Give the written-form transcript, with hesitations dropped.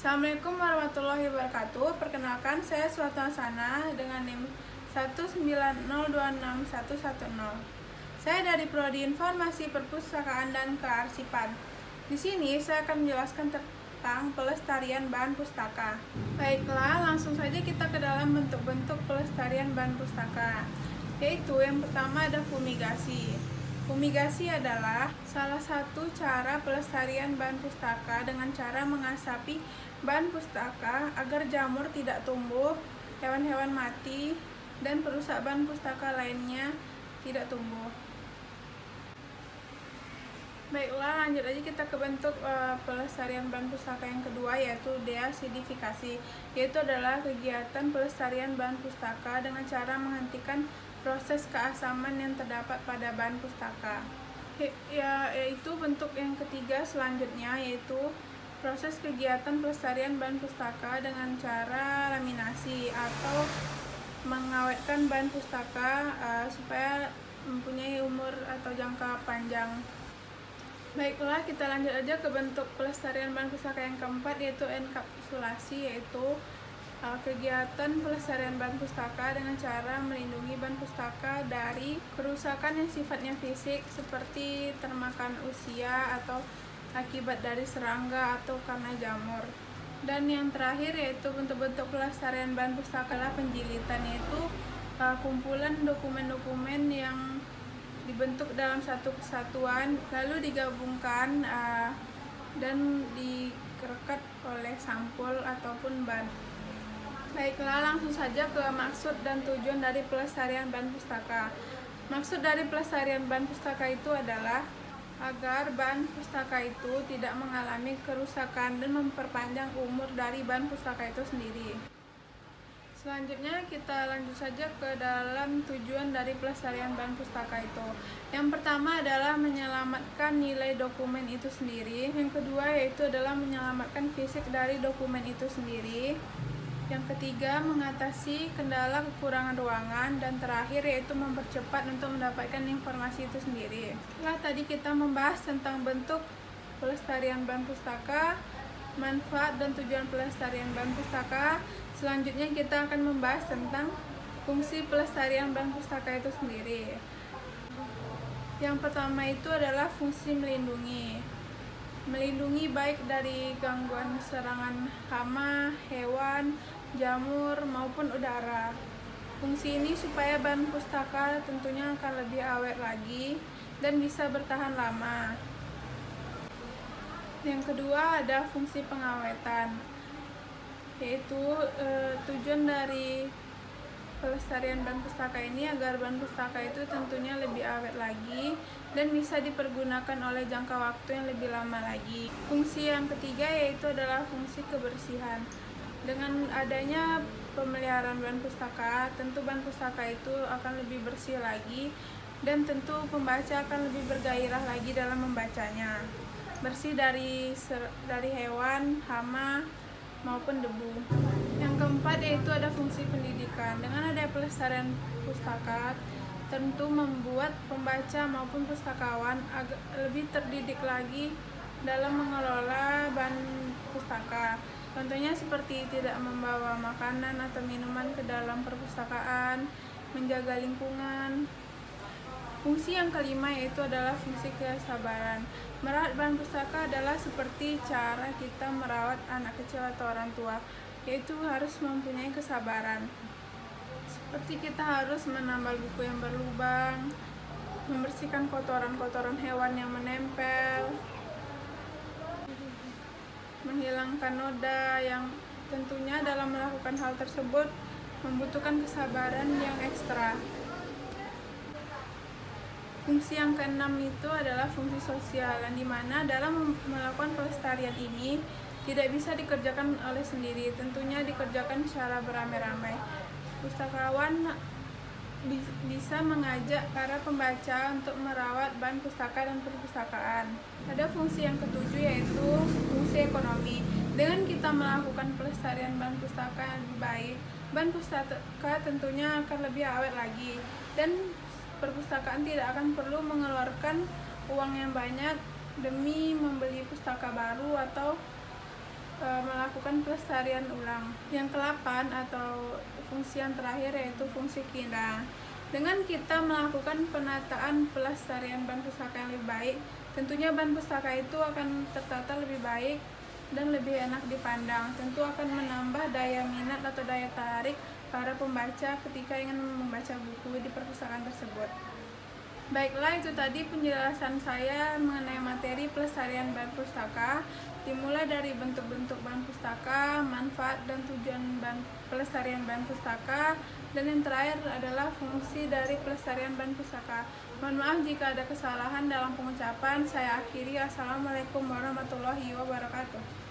Assalamualaikum warahmatullahi wabarakatuh. Perkenalkan, saya Suatu Sana dengan NIM 190261110. Saya dari Prodi Informasi Perpustakaan dan Kearsipan. Di sini saya akan menjelaskan tentang pelestarian bahan pustaka. Baiklah, langsung saja kita ke dalam bentuk-bentuk pelestarian bahan pustaka. Yaitu yang pertama ada fumigasi. Fumigasi adalah salah satu cara pelestarian bahan pustaka dengan cara mengasapi bahan pustaka agar jamur tidak tumbuh, hewan-hewan mati, dan perusak bahan pustaka lainnya tidak tumbuh. Baiklah, lanjut aja kita ke bentuk pelestarian bahan pustaka yang kedua, yaitu deasidifikasi. Yaitu adalah kegiatan pelestarian bahan pustaka dengan cara menghentikan proses keasaman yang terdapat pada bahan pustaka. Yaitu bentuk yang ketiga selanjutnya, yaitu proses kegiatan pelestarian bahan pustaka dengan cara laminasi atau mengawetkan bahan pustaka supaya mempunyai umur atau jangka panjang. Baiklah, kita lanjut aja ke bentuk pelestarian bahan pustaka yang keempat, yaitu enkapsulasi, yaitu kegiatan pelestarian bahan pustaka dengan cara melindungi bahan pustaka dari kerusakan yang sifatnya fisik seperti termakan usia atau akibat dari serangga atau karena jamur. Dan yang terakhir yaitu bentuk-bentuk pelestarian bahan pustaka adalah penjilitan, yaitu kumpulan dokumen-dokumen yang dibentuk dalam satu kesatuan lalu digabungkan dan direkat oleh sampul ataupun ban. Baiklah, langsung saja ke maksud dan tujuan dari pelestarian bahan pustaka. Maksud dari pelestarian bahan pustaka itu adalah agar bahan pustaka itu tidak mengalami kerusakan dan memperpanjang umur dari bahan pustaka itu sendiri. Selanjutnya kita lanjut saja ke dalam tujuan dari pelestarian bahan pustaka itu. Yang pertama adalah menyelamatkan nilai dokumen itu sendiri. Yang kedua yaitu adalah menyelamatkan fisik dari dokumen itu sendiri. Yang ketiga mengatasi kendala kekurangan ruangan. Dan terakhir yaitu mempercepat untuk mendapatkan informasi itu sendiri. Setelah tadi kita membahas tentang bentuk pelestarian bahan pustaka, manfaat dan tujuan pelestarian bahan pustaka, selanjutnya kita akan membahas tentang fungsi pelestarian bahan pustaka itu sendiri. Yang pertama itu adalah fungsi melindungi. Melindungi baik dari gangguan serangan hama, hewan, jamur, maupun udara. Fungsi ini supaya bahan pustaka tentunya akan lebih awet lagi dan bisa bertahan lama. Yang kedua ada fungsi pengawetan, yaitu tujuan dari pelestarian bahan pustaka ini agar bahan pustaka itu tentunya lebih awet lagi dan bisa dipergunakan oleh jangka waktu yang lebih lama lagi. Fungsi yang ketiga yaitu adalah fungsi kebersihan. Dengan adanya pemeliharaan bahan pustaka, tentu bahan pustaka itu akan lebih bersih lagi dan tentu pembaca akan lebih bergairah lagi dalam membacanya. Bersih dari hewan, hama, maupun debu. Yang keempat yaitu ada fungsi pendidikan. Dengan ada pelestarian pustaka, tentu membuat pembaca maupun pustakawan lebih terdidik lagi dalam mengelola bahan pustaka. Contohnya seperti tidak membawa makanan atau minuman ke dalam perpustakaan, menjaga lingkungan. Fungsi yang kelima yaitu adalah fungsi kesabaran. Merawat bahan pustaka adalah seperti cara kita merawat anak kecil atau orang tua, yaitu harus mempunyai kesabaran. Seperti kita harus menambal buku yang berlubang, membersihkan kotoran-kotoran hewan yang menempel, menghilangkan noda yang tentunya dalam melakukan hal tersebut membutuhkan kesabaran yang ekstra. Fungsi yang keenam itu adalah fungsi sosial, yang dimana dalam melakukan pelestarian ini tidak bisa dikerjakan oleh sendiri, tentunya dikerjakan secara beramai-ramai. Pustakawan bisa mengajak para pembaca untuk merawat bahan pustaka dan perpustakaan. Ada fungsi yang ketujuh yaitu fungsi ekonomi. Dengan kita melakukan pelestarian bahan pustaka yang lebih baik, bahan pustaka tentunya akan lebih awet lagi dan perpustakaan tidak akan perlu mengeluarkan uang yang banyak demi membeli pustaka baru atau melakukan pelestarian ulang. Yang ke-8 atau fungsi yang terakhir yaitu fungsi keindahan. Dengan kita melakukan penataan pelestarian bahan pustaka yang lebih baik, tentunya bahan pustaka itu akan tertata lebih baik dan lebih enak dipandang. Tentu akan menambah daya minat atau daya tarik para pembaca ketika ingin membaca buku di perpustakaan tersebut. Baiklah, itu tadi penjelasan saya mengenai materi pelestarian bahan pustaka, dimulai dari bentuk-bentuk bahan pustaka, manfaat dan tujuan pelestarian bahan pustaka, dan yang terakhir adalah fungsi dari pelestarian bahan pustaka. Mohon maaf jika ada kesalahan dalam pengucapan. Saya akhiri. Assalamualaikum warahmatullahi wabarakatuh.